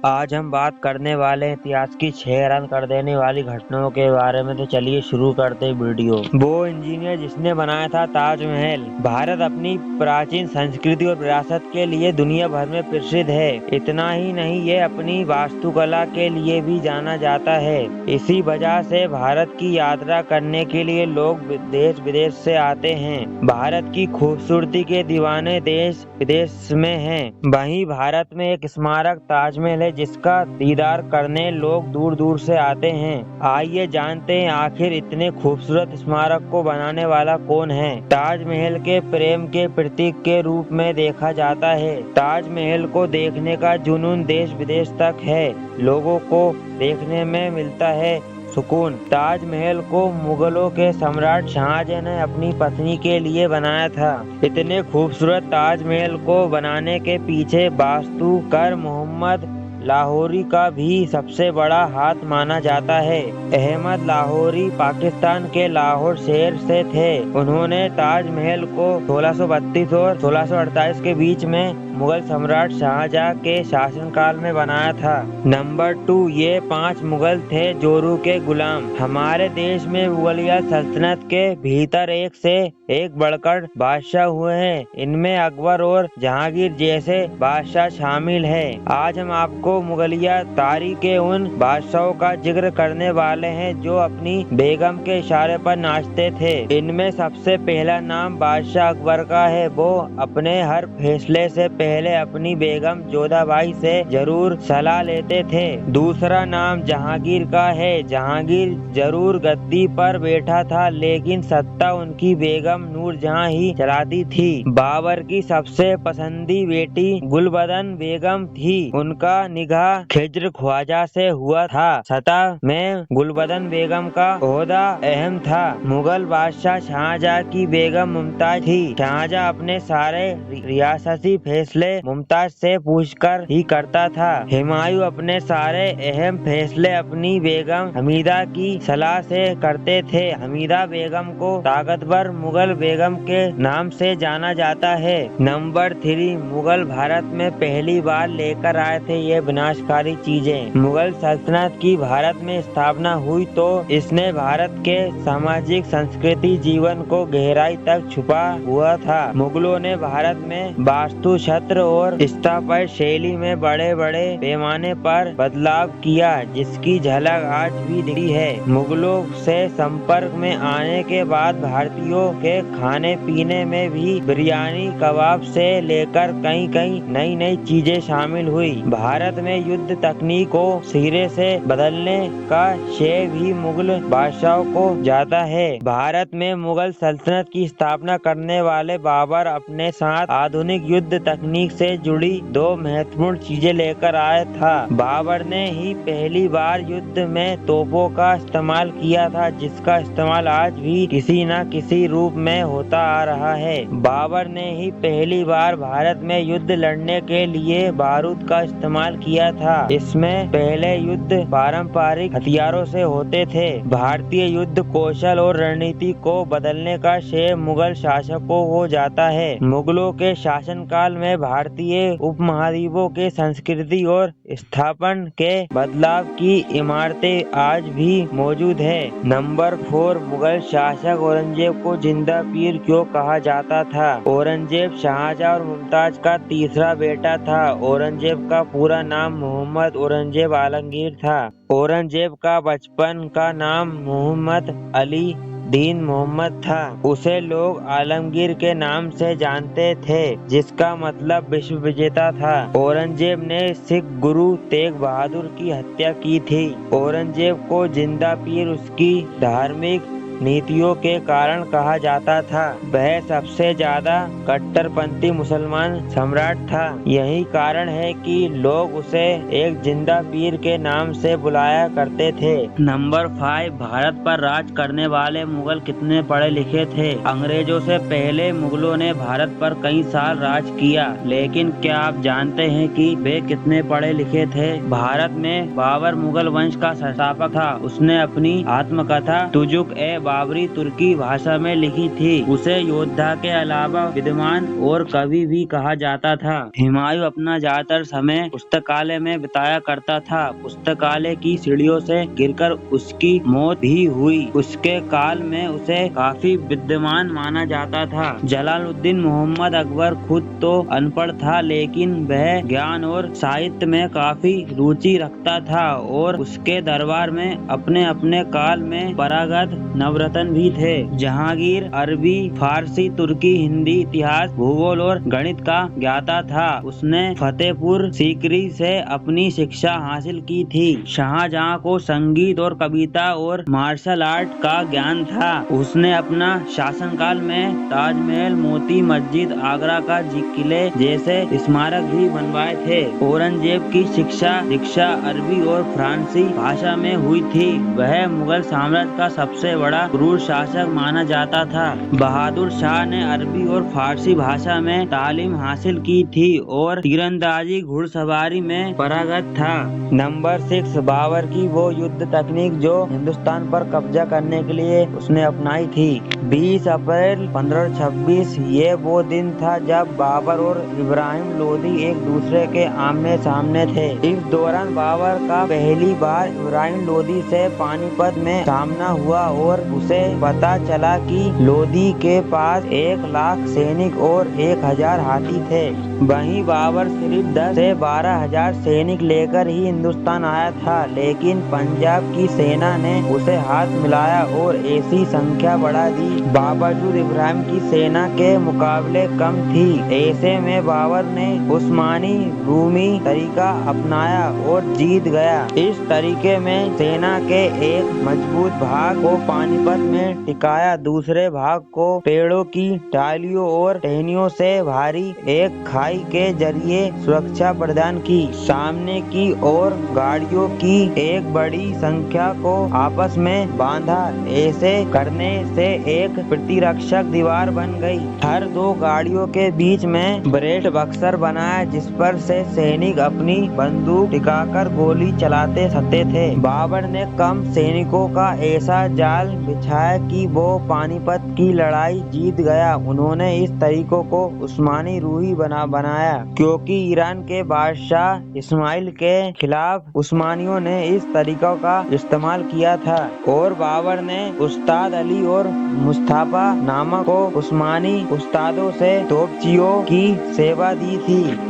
आज हम बात करने वाले हैं इतिहास की 6 हैरान कर देने वाली घटनाओं के बारे में। तो चलिए शुरू करते हैं वीडियो। वो इंजीनियर जिसने बनाया था ताजमहल। भारत अपनी प्राचीन संस्कृति और विरासत के लिए दुनिया भर में प्रसिद्ध है। इतना ही नहीं, ये अपनी वास्तुकला के लिए भी जाना जाता है। इसी वजह से भारत की यात्रा करने के लिए लोग देश विदेश से आते हैं। भारत की खूबसूरती के दीवाने देश विदेश में हैं। वहीं भारत में एक स्मारक ताजमहल है जिसका दीदार करने लोग दूर दूर से आते हैं। आइए जानते हैं आखिर इतने खूबसूरत स्मारक को बनाने वाला कौन है। ताजमहल के प्रेम के प्रतीक के रूप में देखा जाता है। ताजमहल को देखने का जुनून देश विदेश तक है। लोगों को देखने में मिलता है सुकून। ताजमहल को मुगलों के सम्राट शाहजहां ने अपनी पत्नी के लिए बनाया था। इतने खूबसूरत ताजमहल को बनाने के पीछे वास्तुकार मोहम्मद लाहौरी का भी सबसे बड़ा हाथ माना जाता है। अहमद लाहौरी पाकिस्तान के लाहौर शहर से थे। उन्होंने ताजमहल को 1632 और 1648 के बीच में मुगल सम्राट शाहजहां के शासनकाल में बनाया था। नंबर 2, ये 5 मुगल थे जोरू के गुलाम। हमारे देश में मुगलिया सल्तनत के भीतर एक से एक बढ़कर बादशाह हुए हैं। इनमें अकबर और जहांगीर जैसे बादशाह शामिल हैं। आज हम आपको मुगलिया तारीख के उन बादशाहों का जिक्र करने वाले हैं जो अपनी बेगम के इशारे पर नाचते थे। इनमें सबसे पहला नाम बादशाह अकबर का है। वो अपने हर फैसले से पहले अपनी बेगम जोधाबाई से जरूर सलाह लेते थे। दूसरा नाम जहांगीर का है। जहांगीर जरूर गद्दी पर बैठा था, लेकिन सत्ता उनकी बेगम नूरजहां ही चलाती थी। बाबर की सबसे पसंदी बेटी गुलबदन बेगम थी। उनका निगाह खिज्र ख्वाजा से हुआ था। सतह में गुलबदन बेगम का ओहदा अहम था। मुगल बादशाह शाहजहां की बेगम मुमताज थी। शाहजहां अपने सारे रियासती फैसले मुमताज से पूछकर ही करता था। हुमायूं अपने सारे अहम फैसले अपनी बेगम हमीदा की सलाह से करते थे। हमीदा बेगम को ताकतवर मुगल बेगम के नाम से जाना जाता है। नंबर 3, मुगल भारत में पहली बार लेकर आए थे ये विनाशकारी चीजें। मुगल सल्तनत की भारत में स्थापना हुई तो इसने भारत के सामाजिक संस्कृति जीवन को गहराई तक छुपा हुआ था। मुगलों ने भारत में वास्तु छत्र और स्थापत्य शैली में बड़े बड़े पैमाने पर बदलाव किया, जिसकी झलक आज भी दिखती है। मुगलों से संपर्क में आने के बाद भारतीयों के खाने पीने में भी बिरयानी कबाब से लेकर कई कई नई नई चीजें शामिल हुई। भारत में युद्ध तकनीक को सिरे से बदलने का श्रेय भी मुगल बादशाहों को जाता है। भारत में मुगल सल्तनत की स्थापना करने वाले बाबर अपने साथ आधुनिक युद्ध तकनीक से जुड़ी 2 महत्वपूर्ण चीजें लेकर आया था। बाबर ने ही पहली बार युद्ध में तोपों का इस्तेमाल किया था, जिसका इस्तेमाल आज भी किसी न किसी रूप में होता आ रहा है। बाबर ने ही पहली बार भारत में युद्ध लड़ने के लिए बारूद का इस्तेमाल किया था। इसमें पहले युद्ध पारंपरिक हथियारों से होते थे। भारतीय युद्ध कौशल और रणनीति को बदलने का श्रेय मुगल शासकों को जाता है। मुगलों के शासनकाल में भारतीय उपमहाद्वीपों के संस्कृति और स्थापन के बदलाव की इमारतें आज भी मौजूद है। नंबर 4, मुगल शासक औरंगजेब को जिंदा पीर क्यों कहा जाता था। औरंगजेब शाहजहां और मुमताज का तीसरा बेटा था। औरंगजेब का पूरा नाम मोहम्मद औरंगजेब आलमगीर था। औरंगजेब का बचपन का नाम मोहम्मद अली दीन मोहम्मद था। उसे लोग आलमगीर के नाम से जानते थे, जिसका मतलब विश्व विजेता था। औरंगजेब ने सिख गुरु तेग बहादुर की हत्या की थी। औरंगजेब को जिंदा पीर उसकी धार्मिक नीतियों के कारण कहा जाता था। वह सबसे ज्यादा कट्टरपंथी मुसलमान सम्राट था। यही कारण है कि लोग उसे एक जिंदा पीर के नाम से बुलाया करते थे। नंबर 5, भारत पर राज करने वाले मुगल कितने पढ़े लिखे थे। अंग्रेजों से पहले मुगलों ने भारत पर कई साल राज किया, लेकिन क्या आप जानते हैं कि वे कितने पढ़े लिखे थे। भारत में बाबर मुगल वंश का संस्थापक था। उसने अपनी आत्मकथा तुजुक ए बाबरी तुर्की भाषा में लिखी थी। उसे योद्धा के अलावा विद्वान और कवि भी कहा जाता था। हुमायूं अपना ज्यादातर समय पुस्तकालय में बिताया करता था। पुस्तकालय की सीढ़ियों से गिरकर उसकी मौत भी हुई। उसके काल में उसे काफी विद्वान माना जाता था। जलालुद्दीन मोहम्मद अकबर खुद तो अनपढ़ था, लेकिन वह ज्ञान और साहित्य में काफी रुचि रखता था और उसके दरबार में अपने अपने काल में पारंगत नवरत्न भी थे। जहांगीर अरबी, फारसी, तुर्की, हिंदी, इतिहास, भूगोल और गणित का ज्ञाता था। उसने फतेहपुर सीकरी से अपनी शिक्षा हासिल की थी। शाहजहां को संगीत और कविता और मार्शल आर्ट का ज्ञान था। उसने अपना शासनकाल में ताजमहल, मोती मस्जिद, आगरा का किले जैसे स्मारक भी बनवाए थे। औरंगजेब की शिक्षा दीक्षा अरबी और फ्रांसी भाषा में हुई थी। वह मुगल साम्राज्य का सबसे बड़ा क्रूर शासक माना जाता था। बहादुर शाह ने अरबी और फारसी भाषा में तालीम हासिल की थी और तीरंदाजी, घुड़सवारी में पारंगत था। नंबर 6, बाबर की वो युद्ध तकनीक जो हिंदुस्तान पर कब्जा करने के लिए उसने अपनाई थी। 20 अप्रैल 1526 ये वो दिन था जब बाबर और इब्राहिम लोदी एक दूसरे के आमने सामने थे। इस दौरान बाबर का पहली बार इब्राहिम लोदी से पानीपत में सामना हुआ और उसे पता चला कि लोदी के पास 1 लाख सैनिक और 1000 हाथी थे। वहीं बाबर सिर्फ 10 से 12 हजार सैनिक लेकर ही हिंदुस्तान आया था, लेकिन पंजाब की सेना ने उसे हाथ मिलाया और ऐसी संख्या बढ़ा दी। बावजूद इब्राहिम की सेना के मुकाबले कम थी। ऐसे में बाबर ने उस्मानी रूमी तरीका अपनाया और जीत गया। इस तरीके में सेना के एक मजबूत भाग को पानीपत में टिकाया, दूसरे भाग को पेड़ों की डालियों और टहनियों से भारी एक खाई के जरिए सुरक्षा प्रदान की। सामने की ओर गाड़ियों की एक बड़ी संख्या को आपस में बांधा। ऐसे करने से एक प्रतिरक्षक दीवार बन गई। हर 2 गाड़ियों के बीच में ब्रेस्ट बक्सर बनाया, जिस पर से सैनिक अपनी बंदूक टिकाकर गोली चलाते सकते थे। बाबर ने कम सैनिकों का ऐसा जाल बिछाया कि वो पानीपत की लड़ाई जीत गया। उन्होंने इस तरीकों को उस्मानी रूही बनाया, क्योंकि ईरान के बादशाह इस्माइल के खिलाफ उस्मानियों ने इस तरीकों का इस्तेमाल किया था और बाबर ने उस्ताद अली और मुस्तफा नामक को उस्मानी उस्तादों से तोपचियों की सेवा दी थी।